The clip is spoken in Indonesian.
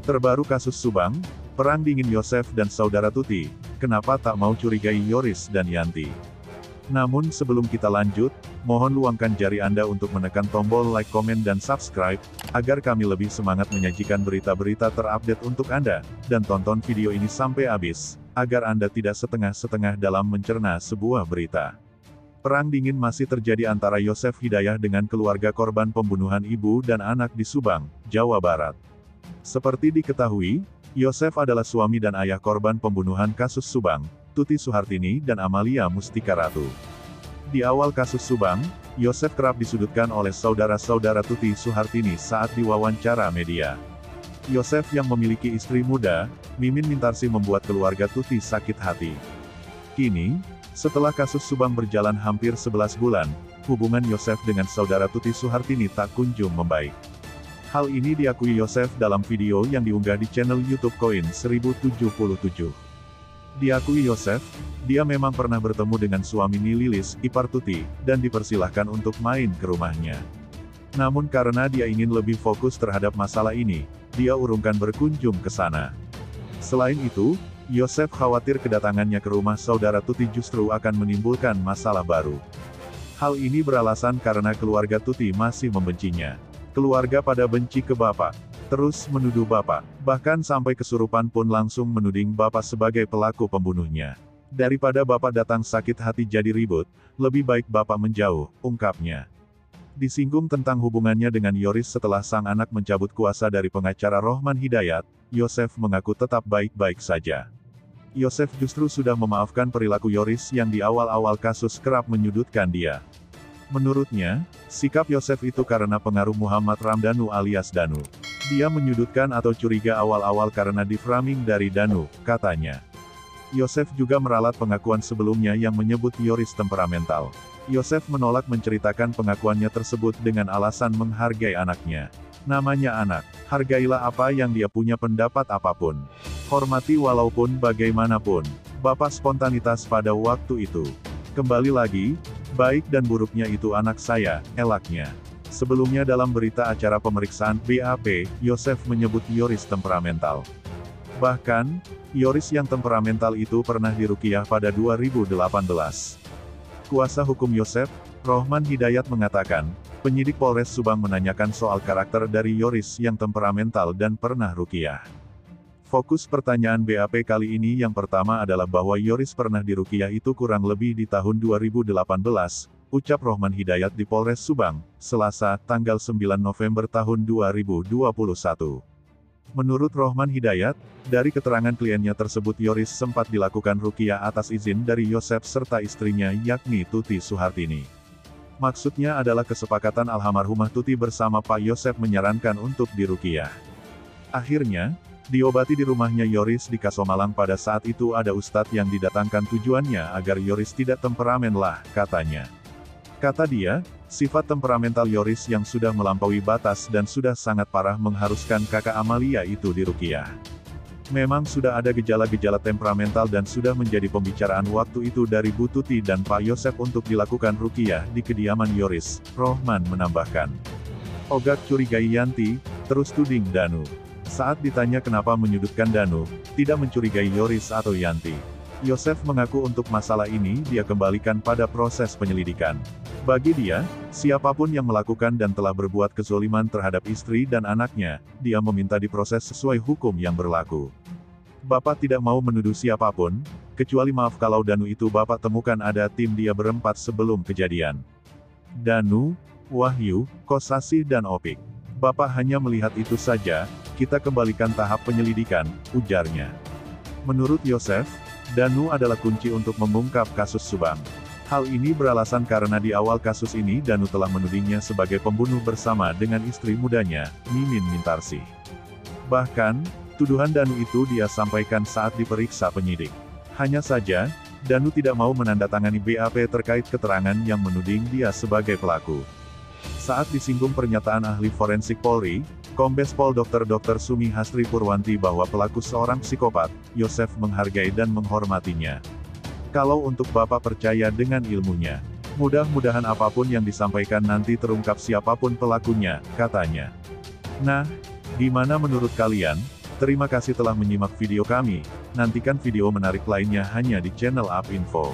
Terbaru kasus Subang, perang dingin Yosef dan saudara Tuti, kenapa tak mau curigai Yoris dan Yanti? Namun sebelum kita lanjut, mohon luangkan jari Anda untuk menekan tombol like, komen, dan subscribe, agar kami lebih semangat menyajikan berita-berita terupdate untuk Anda, dan tonton video ini sampai habis, agar Anda tidak setengah-setengah dalam mencerna sebuah berita. Perang dingin masih terjadi antara Yosef Hidayah dengan keluarga korban pembunuhan ibu dan anak di Subang, Jawa Barat. Seperti diketahui, Yosef adalah suami dan ayah korban pembunuhan kasus Subang, Tuti Suhartini dan Amalia Mustika Ratu. Di awal kasus Subang, Yosef kerap disudutkan oleh saudara-saudara Tuti Suhartini saat diwawancara media. Yosef yang memiliki istri muda, Mimin Mintarsi, membuat keluarga Tuti sakit hati. Kini, setelah kasus Subang berjalan hampir 11 bulan, hubungan Yosef dengan saudara Tuti Suhartini tak kunjung membaik. Hal ini diakui Yosef dalam video yang diunggah di channel YouTube Koin 1077. Diakui Yosef, dia memang pernah bertemu dengan suami Lilis, ipar Tuti, dan dipersilahkan untuk main ke rumahnya. Namun karena dia ingin lebih fokus terhadap masalah ini, dia urungkan berkunjung ke sana. Selain itu, Yosef khawatir kedatangannya ke rumah saudara Tuti justru akan menimbulkan masalah baru. Hal ini beralasan karena keluarga Tuti masih membencinya. Keluarga pada benci ke Bapak, terus menuduh Bapak, bahkan sampai kesurupan pun langsung menuding Bapak sebagai pelaku pembunuhnya. Daripada Bapak datang sakit hati jadi ribut, lebih baik Bapak menjauh, ungkapnya. Disinggung tentang hubungannya dengan Yoris setelah sang anak mencabut kuasa dari pengacara Rohman Hidayat, Yosef mengaku tetap baik-baik saja. Yosef justru sudah memaafkan perilaku Yoris yang di awal-awal kasus kerap menyudutkan dia. Menurutnya, sikap Yosef itu karena pengaruh Muhammad Ramdhanu alias Danu. Dia menyudutkan atau curiga awal-awal karena diframing dari Danu, katanya. Yosef juga meralat pengakuan sebelumnya yang menyebut Yoris temperamental. Yosef menolak menceritakan pengakuannya tersebut dengan alasan menghargai anaknya. Namanya anak, hargailah apa yang dia punya, pendapat apapun. Hormati walaupun bagaimanapun. Bapak spontanitas pada waktu itu. Kembali lagi, baik dan buruknya itu anak saya, elaknya. Sebelumnya dalam berita acara pemeriksaan BAP, Yosef menyebut Yoris temperamental. Bahkan, Yoris yang temperamental itu pernah diruqyah pada 2018. Kuasa hukum Yosef, Rohman Hidayat, mengatakan, penyidik Polres Subang menanyakan soal karakter dari Yoris yang temperamental dan pernah ruqyah. Fokus pertanyaan BAP kali ini yang pertama adalah bahwa Yoris pernah diruqyah itu kurang lebih di tahun 2018, ucap Rohman Hidayat di Polres Subang, Selasa, tanggal 9 November tahun 2021. Menurut Rohman Hidayat, dari keterangan kliennya tersebut Yoris sempat dilakukan ruqyah atas izin dari Yosef serta istrinya yakni Tuti Suhartini. Maksudnya adalah kesepakatan almarhumah Tuti bersama Pak Yosef menyarankan untuk diruqyah. Akhirnya, diobati di rumahnya Yoris di Kasomalang. Pada saat itu ada ustadz yang didatangkan tujuannya agar Yoris tidak temperamen lah, katanya. Kata dia, sifat temperamental Yoris yang sudah melampaui batas dan sudah sangat parah mengharuskan kakak Amalia itu diruqyah. Memang sudah ada gejala-gejala temperamental dan sudah menjadi pembicaraan waktu itu dari Bu Tuti dan Pak Yosef untuk dilakukan ruqyah di kediaman Yoris, Rohman menambahkan. Ogak curigai Yanti, terus tuding Danu. Saat ditanya kenapa menyudutkan Danu, tidak mencurigai Yoris atau Yanti. Yosef mengaku untuk masalah ini dia kembalikan pada proses penyelidikan. Bagi dia, siapapun yang melakukan dan telah berbuat kezoliman terhadap istri dan anaknya, dia meminta diproses sesuai hukum yang berlaku. Bapak tidak mau menuduh siapapun, kecuali maaf kalau Danu itu Bapak temukan ada tim dia berempat sebelum kejadian. Danu, Wahyu, Kosasih dan Opik. Bapak hanya melihat itu saja, kita kembalikan tahap penyelidikan, ujarnya. Menurut Yosef, Danu adalah kunci untuk mengungkap kasus Subang. Hal ini beralasan karena di awal kasus ini Danu telah menudingnya sebagai pembunuh bersama dengan istri mudanya, Mimin Mintarsi. Bahkan, tuduhan Danu itu dia sampaikan saat diperiksa penyidik. Hanya saja, Danu tidak mau menandatangani BAP terkait keterangan yang menuding dia sebagai pelaku. Saat disinggung pernyataan ahli forensik Polri, Kombes Pol Dr. Sumi Hastri Purwanti bahwa pelaku seorang psikopat, Yosef menghargai dan menghormatinya. Kalau untuk Bapak percaya dengan ilmunya, mudah-mudahan apapun yang disampaikan nanti terungkap siapapun pelakunya, katanya. Nah, gimana menurut kalian? Terima kasih telah menyimak video kami. Nantikan video menarik lainnya hanya di channel UP Info.